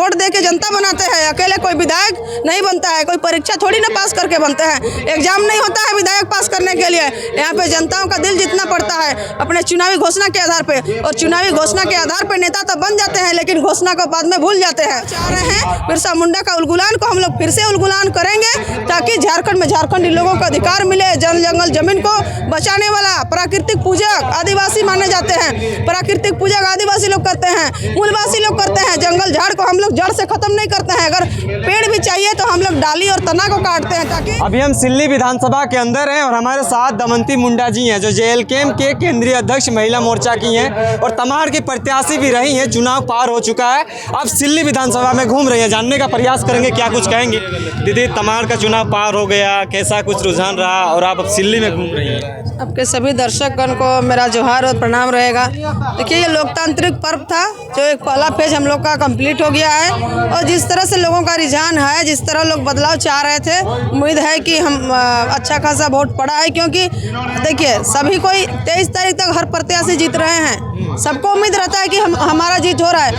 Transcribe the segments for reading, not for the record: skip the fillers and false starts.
Vote दे के जनता बनाते हैं, अकेले कोई विधायक नहीं बनता है, कोई परीक्षा थोड़ी ना पास करके बनते हैं, एग्जाम नहीं होता है विधायक पास करने के लिए। यहाँ पे जनताओं का दिल जीतना पड़ता है अपने चुनावी घोषणा के आधार पे, और चुनावी घोषणा के आधार पे नेता तो बन जाते हैं लेकिन घोषणा को बाद में भूल जाते हैं। चाह रहे हैं बिरसा मुंडा का उलगुलान को हम लोग फिर से उलगुलान करेंगे ताकि झारखंड में झारखंडी लोगों को अधिकार मिले। जल जंगल जमीन को बचाने वाला प्राकृतिक पूजक आदिवासी माने जाते हैं, प्राकृतिक पूजक आदिवासी लोग करते हैं, मूलवासी लोग करते हैं। जंगल झाड़ को हम लोग जड़ से खत्म नहीं करते हैं, अगर पेड़ भी चाहिए तो हम लोग डाली और तना को काटते हैं। ताकि अभी हम सिल्ली विधानसभा के अंदर हैं और हमारे साथ दमयंती मुंडा जी हैं जो JLKM के केंद्रीय अध्यक्ष महिला मोर्चा की हैं और तमाड़ की प्रत्याशी भी रही हैं। चुनाव पार हो चुका है, अब सिल्ली विधानसभा में घूम रही हैं, जानने का प्रयास करेंगे क्या कुछ कहेंगे। दीदी, तमाड़ का चुनाव पार हो गया, कैसा कुछ रुझान रहा और आप अब सिल्ली में घूम रही हैं? आपके सभी दर्शकगण को मेरा जोहार और प्रणाम रहेगा। देखिए, ये लोकतांत्रिक पर्व था जो एक पहला फेज हम लोग का कंप्लीट हो गया है और जिस तरह से लोगों का रुझान है, जिस तरह लोग बदलाव चाह रहे थे, उम्मीद है कि हम अच्छा खासा वोट पड़ा है। क्योंकि देखिए, सभी कोई 23 तारीख तक हर प्रत्याशी जीत रहे हैं, सबको उम्मीद रहता है कि हमारा जीत हो रहा है।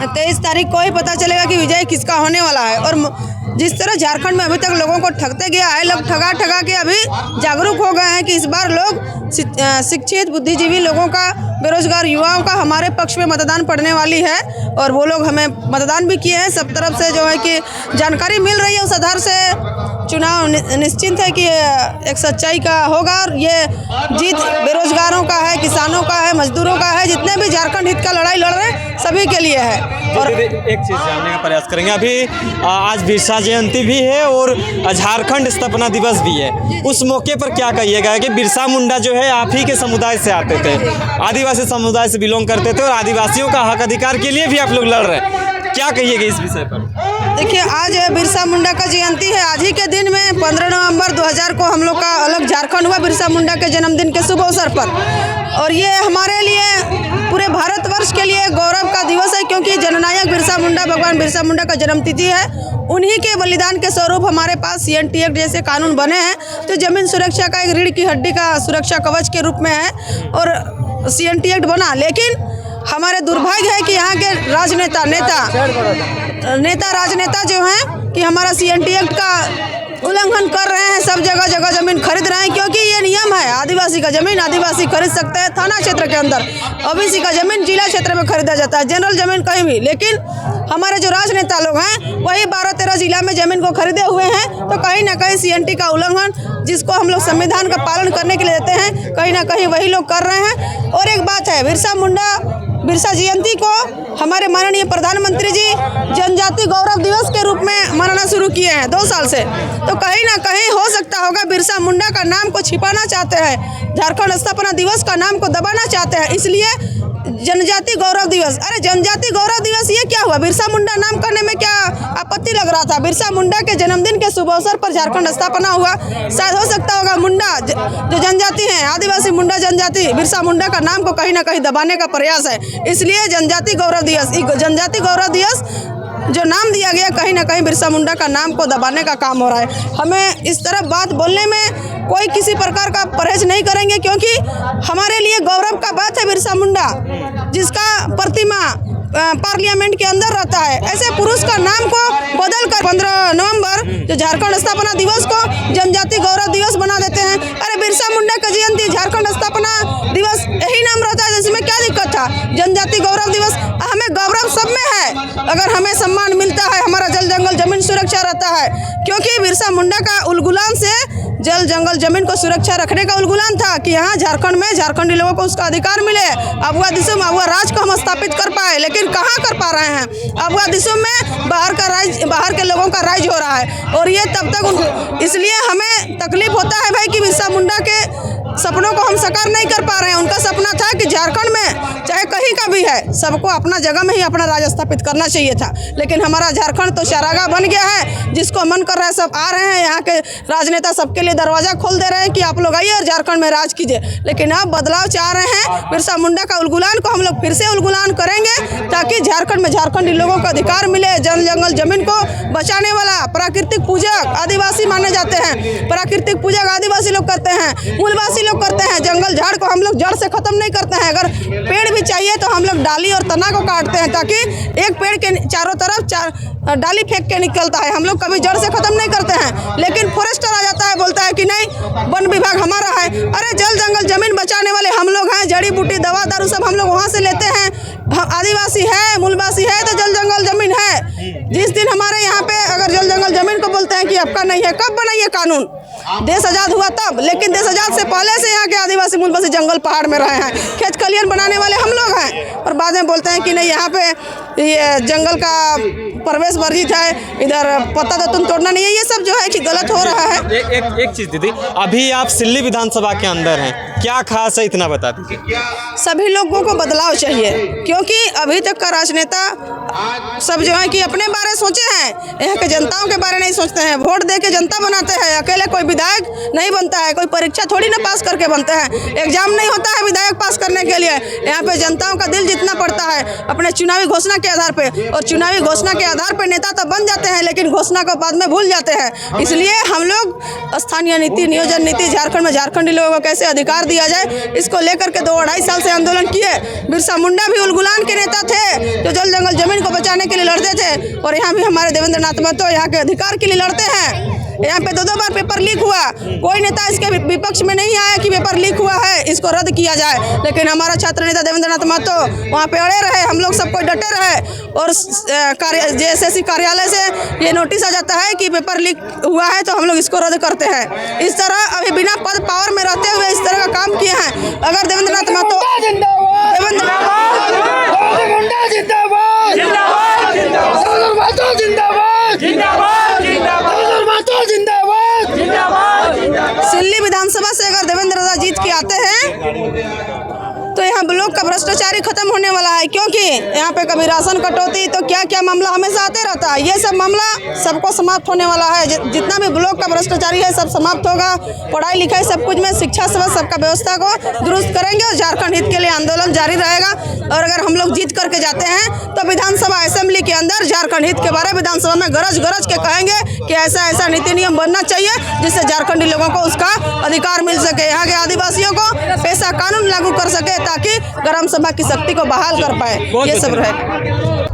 23 तारीख को ही पता चलेगा कि विजय किसका होने वाला है। और जिस तरह झारखंड में अभी तक लोगों को ठगते गया है, लोग ठगा ठगा के अभी जागरूक हो गए हैं कि इस बार लोग शिक्षित बुद्धिजीवी लोगों का, बेरोजगार युवाओं का हमारे पक्ष में मतदान पड़ने वाली है। और वो लोग हमें मतदान भी किए हैं। सब तरफ से जो है कि जानकारी मिल रही है, उस आधार से चुनाव निश्चिंत है कि एक सच्चाई का होगा। और ये जीत बेरोजगारों का है, किसानों का है, मजदूरों का है, जितने भी झारखंड हित का लड़ाई लड़ रहे हैं सभी के लिए है। और एक चीज़ जानने का प्रयास करेंगे, अभी आज बिरसा जयंती भी है और झारखंड स्थापना दिवस भी है, उस मौके पर क्या कहिएगा कि बिरसा मुंडा जो है आप ही के समुदाय से आते थे, आदिवासी समुदाय से बिलोंग करते थे और आदिवासियों का हक अधिकार के लिए भी आप लोग लड़ रहे हैं, क्या कहिएगा इस विषय पर? देखिए, आज बिरसा मुंडा का जयंती है। आज ही के दिन में 15 नवंबर 2000 को हम लोग का अलग झारखंड हुआ बिरसा मुंडा के जन्मदिन के शुभ अवसर पर। और ये हमारे लिए, पूरे भारतवर्ष के लिए गौरव का दिवस है, क्योंकि जननायक बिरसा मुंडा, भगवान बिरसा मुंडा का जन्मतिथि है। उन्हीं के बलिदान के स्वरूप हमारे पास CNT एक्ट जैसे कानून बने हैं, तो जमीन सुरक्षा का एक रीढ़ की हड्डी का सुरक्षा कवच के रूप में है और CNT एक्ट बना। लेकिन हमारे दुर्भाग्य है कि यहाँ के राजनेता राजनेता जो हैं कि हमारा CNT एक्ट का उल्लंघन कर रहे हैं, सब जगह जगह जमीन खरीद रहे हैं। क्योंकि ये नियम है, आदिवासी का जमीन आदिवासी खरीद सकते हैं थाना क्षेत्र के अंदर, OBC का जमीन जिला क्षेत्र में खरीदा जाता है, जनरल जमीन कहीं भी। लेकिन हमारे जो राजनेता लोग हैं वही 12-13 जिला में जमीन को खरीदे हुए हैं, तो कहीं ना कहीं CNT का उल्लंघन, जिसको हम लोग संविधान का पालन करने के लिए देते हैं, कहीं ना कहीं वही लोग कर रहे हैं। और एक बात है, बिरसा जयंती को हमारे माननीय प्रधानमंत्री जी जनजाति गौरव दिवस के रूप में मनाना शुरू किए हैं 2 साल से। तो कहीं ना कहीं हो सकता होगा बिरसा मुंडा का नाम को छिपाना चाहते हैं, झारखंड स्थापना दिवस का नाम को दबाना चाहते हैं, इसलिए जनजाति गौरव दिवस। अरे जनजाति गौरव दिवस ये क्या हुआ? बिरसा मुंडा नाम करने में क्या आपत्ति लग रहा था? बिरसा मुंडा के जन्मदिन के शुभ अवसर पर झारखंड स्थापना हुआ, शायद हो सकता होगा मुंडा जो जनजाति है, आदिवासी मुंडा जनजाति, बिरसा मुंडा का नाम को कहीं ना कहीं दबाने का प्रयास है। इसलिए जनजाति गौरव दिवस जो नाम दिया गया, कहीं ना कहीं बिरसा मुंडा का नाम को दबाने का काम हो रहा है। हमें इस तरह बात बोलने में कोई किसी प्रकार का परहेज नहीं करेंगे, क्योंकि हमारे लिए गौरव का बात है बिरसा मुंडा, जिसका प्रतिमा पार्लियामेंट के अंदर रहता है। ऐसे पुरुष का नाम को बदलकर 15 नवंबर जो झारखंड स्थापना दिवस को जनजाति गौरव दिवस बना देते हैं। अरे बिरसा मुंडा का जयंती झारखंड स्थापना दिवस यही नाम रहता है, इसमें क्या दिक्कत था? जनजाति गौरव दिवस, हमें गौरव सब में है। अगर हमें सम्मान मिलता है, हमारा जल जंगल जमीन सुरक्षा रहता है, क्योंकि बिरसा मुंडा का उलगुलान से जल जंगल जमीन को सुरक्षा रखने का उलगुलान था कि यहाँ झारखंड में झारखंडी लोगों को उसका अधिकार मिले, अबुआ दिसुम अबुआ राज को हम स्थापित कर पाए। लेकिन कहाँ कर पा रहे हैं? अबुआ दिसुम में बाहर के लोगों का राज हो रहा है, और ये तब तक इसलिए हमें तकलीफ होता है भाई कि बिरसा मुंडा के सपनों को हम साकार नहीं कर पा रहे हैं। उनका सपना था कि झारखंड में चाहे कहीं का भी है, सबको अपना जगह में ही अपना राज स्थापित करना चाहिए था। लेकिन हमारा झारखंड तो शरागा बन गया है, जिसको मन कर रहा है सब आ रहे हैं, यहाँ के राजनेता सबके लिए दरवाजा खोल दे रहे हैं कि आप लोग आइए और झारखंड में राज कीजिए। लेकिन अब बदलाव चाह रहे हैं, बिरसा मुंडा का उलगुलान को हम लोग फिर से उलगुलान करेंगे ताकि झारखंड में झारखंडी लोगों को अधिकार मिले। जल जंगल जमीन को बचाने वाला प्राकृतिक पूजक आदिवासी माने जाते हैं, प्राकृतिक पूजक आदिवासी लोग करते हैं, मूलवासी लोग करते हैं। जंगल झाड़ को हम लोग जड़ से ख़त्म नहीं करते हैं। अगर पेड़ भी चाहिए तो हम लोग डाली और तना को काटते हैं, ताकि एक पेड़ के चारों तरफ डाली फेंक के निकलता है। हम लोग कभी जड़ से ख़त्म नहीं करते हैं। लेकिन फॉरेस्टर आ जाता है, बोलता है कि नहीं वन विभाग हमारा है। अरे जल जंगल ज़मीन बचाने वाले हम लोग हैं। जड़ी बूटी दवा दारू सब हम लोग वहाँ से लेते हैं। आदिवासी है, मूलवासी है तो जल जंगल ज़मीन है। जिस दिन हमारे यहाँ पे अगर जल जंगल ज़मीन को बोलते हैं कि आपका नहीं है, कब बना ये कानून? देश आज़ाद हुआ तब। लेकिन देश आज़ाद से पहले से यहाँ के आदिवासी मूलवासी जंगल पहाड़ में रहे हैं। खेत खलियान बनाने वाले हम लोग हैं, और बाद में बोलते हैं कि नहीं यहाँ पे ये जंगल का प्रवेश वर्जित है, इधर पत्ता तो तुम तोड़ना नहीं है। ये सब जो है कि गलत हो रहा है। एक चीज़ दीदी, अभी आप सिल्ली विधानसभा के अंदर हैं, क्या खास है इतना बता दीजिए। सभी लोगों को बदलाव चाहिए, क्योंकि अभी तक का राजनेता सब जो है कि अपने बारे सोचे हैं, यहाँ के जनताओं के बारे नहीं सोचते हैं। वोट दे के जनता बनाते हैं, अकेले कोई विधायक नहीं बनता है। कोई परीक्षा थोड़ी ना पास करके बनते हैं, एग्जाम नहीं होता है विधायक पास करने के लिए। यहाँ पे जनताओं का दिल जितना पड़ता है अपने चुनावी घोषणा के आधार पे, और चुनावी घोषणा के आधार पे नेता तो बन जाते हैं, लेकिन घोषणा को बाद में भूल जाते हैं। इसलिए हम लोग स्थानीय नीति, नियोजन नीति, झारखंड में झारखंडी लोगों को कैसे अधिकार दिया जाए, इसको लेकर के 2-2.5 साल से आंदोलन किए। बिरसा मुंडा भी उलगुलान के नेता थे, जो जल जंगल जमीन को बचाने के लिए लड़ते थे। और यहाँ भी हमारे देवेंद्र नाथ महतो यहाँ के अधिकार के लिए लड़ते हैं। यहाँ पे 2 बार पेपर लीक हुआ, कोई नेता इसके विपक्ष में नहीं आया कि पेपर लीक हुआ है, इसको रद्द किया जाए। लेकिन हमारा छात्र नेता देवेंद्र नाथ महतो वहाँ पे अड़े रहे, हम लोग सब कोई डटे रहे। और JSSC कार्यालय से ये नोटिस आ जाता है कि पेपर लीक हुआ है, तो हम लोग इसको रद्द करते हैं। इस तरह अभी बिना पद पावर में रहते हुए इस तरह का काम किए हैं। अगर देवेंद्र नाथ महतो सिल्ली विधानसभा से अगर देवेंद्र दादा जीत के आते हैं तो यहाँ ब्लॉक का भ्रष्टाचारी खत्म होने वाला है। क्योंकि यहाँ पे कभी राशन कटौती तो क्या क्या मामला हमेशा आते रहता है। ये सब मामला सबको समाप्त होने वाला है। जितना भी ब्लॉक का भ्रष्टाचारी है सब समाप्त होगा। पढ़ाई लिखाई सब कुछ में, शिक्षा सेवा सबका व्यवस्था को दुरुस्त करेंगे, और झारखंड हित के लिए आंदोलन जारी रहेगा। और अगर हम लोग जीत करके जाते हैं तो विधानसभा असेंबली के अंदर झारखंड हित के बारे में विधानसभा में गरज गरज के कहेंगे कि ऐसा ऐसा नीति नियम बनना चाहिए, जिससे झारखंडी लोगों को उसका अधिकार मिल सके। यहाँ के आदिवासियों को पैसा कानून लागू कर सके, ताकि ग्राम सभा की शक्ति को बहाल कर पाए। ये सब रहे।